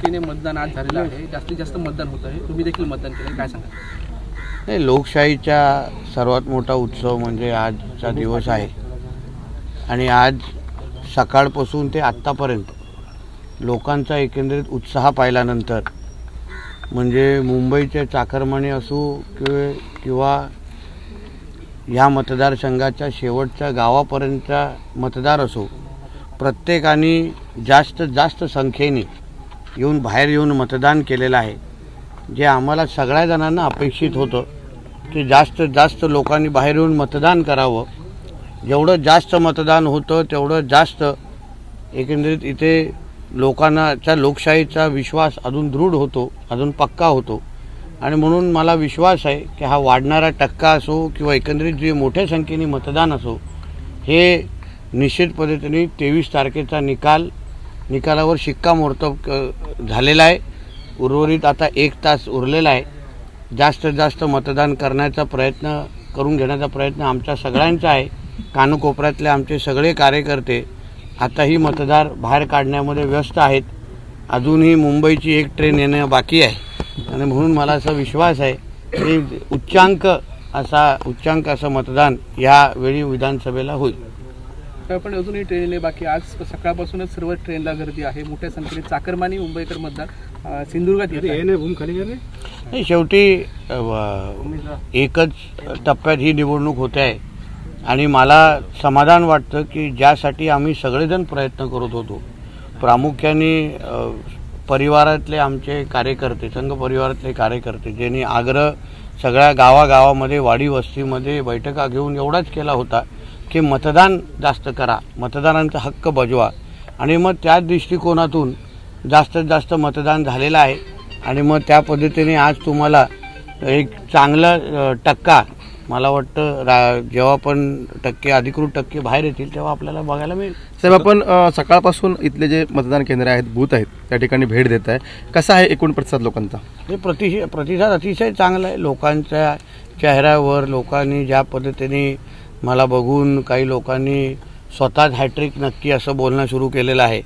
संख्येने मतदान आज झालेलं आहे, जास्तीत जास्त मतदान होत आहे, तुम्ही देखील मतदान केलं, काय सांगा? नाही, लोकशाहीचा सर्वात मोठा उत्सव म्हणजे आजचा दिवस आहे आणि आज सकाळपासून ते आत्तापर्यंत लोकांचा एकंदरीत उत्साह पाहिल्यानंतर म्हणजे मुंबईचे चाकरमानी असो किंवा या मतदारसंघाच्या शेवटच्या गावापर्यंतचा मतदार असो, प्रत्येकाने जास्त संख्येने बाहेर येऊन मतदान केलेलं आहे। जे आम्हाला सगळ्या जणांना अपेक्षित होतं की जास्त लोकांनी बाहेर येऊन मतदान करावं। जेवढं जास्त मतदान होतं तेवढं जास्त एकंदरीत इथे लोकांचा लोकशाहीचा विश्वास अजून दृढ होतो, अजून पक्का होतो आणि म्हणून मला विश्वास आहे की हा वाढणारा टक्का असो किंवा एकंदरीत जे मोठ्या संख्येने मतदान असो, हे निश्चित पद्धतीने 23 तारखेचा निकालावर शिक्कामोर्तब झालेला आहे। उर्वरित आता 1 तास उरलेला आहे। जास्त मतदान करून घेण्याचा प्रयत्न आमच्या सगळ्यांचा आहे। कानकोपऱ्यातले आमचे सगळे कार्यकर्ते आताही मतदार बाहेर काढण्यामध्ये व्यस्त आहेत। अजूनही मुंबईची एक ट्रेन येणं बाकी आहे आणि म्हणून मला असा विश्वास आहे की उच्चांक असं मतदान यावेळी विधानसभेला होईल। पण अजूनही ट्रेन बाकी, आज सकाळपासूनच सर्व ट्रेनला गर्दी आहे, मोठ्या संख्येने चाकरमानी मुंबईकर मतदार सिंधुदुर्गात येते। शेवटी एकच टप्प्यात ही निवडणूक होते आहे आणि मला समाधान वाटतं की ज्यासाठी आम्ही सगळेजण प्रयत्न करत होतो, प्रामुख्याने परिवारातले आमचे कार्यकर्ते, संघ परिवारातले कार्यकर्ते, ज्यांनी आग्रह सगळ्या गावागावामध्ये वाडी वस्तीमध्ये बैठका घेऊन एवढाच केला होता की मतदान जास्त करा, मतदारांचा हक्क बजवा आणि मग त्याच दृष्टिकोनातून जास्त मतदान झालेलं आहे आणि मग त्या पद्धतीने आज तुम्हाला एक चांगला टक्का, मला वाटतं जेव्हा पण अधिकृत टक्के बाहेर येतील तेव्हा आपल्याला बघायला मिळेल। साहेब, आपण सकाळपासून इथले जे मतदान केंद्र आहेत, बूथ आहेत, त्या ठिकाणी भेट देत आहे, कसा आहे एकूण प्रतिसाद लोकांचा? हे प्रतिसाद अतिशय चांगला आहे। लोकांच्या चेहऱ्यावर लोकांनी ज्या पद्धतीने मला बघून काही लोकांनी स्वतःच हॅट्रिक नक्की असं बोलणं सुरू केलेलं आहे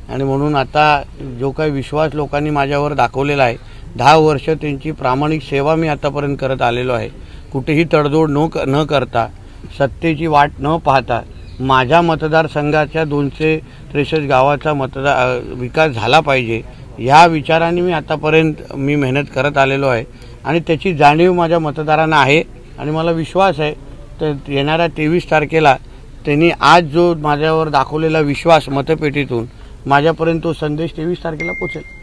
आणि म्हणून आता जो काही विश्वास लोकांनी माझ्यावर दाखवलेला आहे, 10 वर्ष त्यांची प्रामाणिक सेवा मी आतापर्यंत करत आलेलो आहे। कुठेही तडजोड न करता, सत्तेची वाट न पाहता माझ्या मतदारसंघाच्या 263 गावाचा विकास झाला पाहिजे ह्या विचाराने मी आतापर्यंत मेहनत करत आलेलो आहे आणि त्याची जाणीव माझ्या मतदारांना आहे आणि मला विश्वास आहे तर येणाऱ्या 23 तारखेला त्यांनी आज जो माझ्यावर दाखवलेला विश्वास मतपेटीतून माझ्यापर्यंत तो संदेश 23 तारखेला पोहोचेल।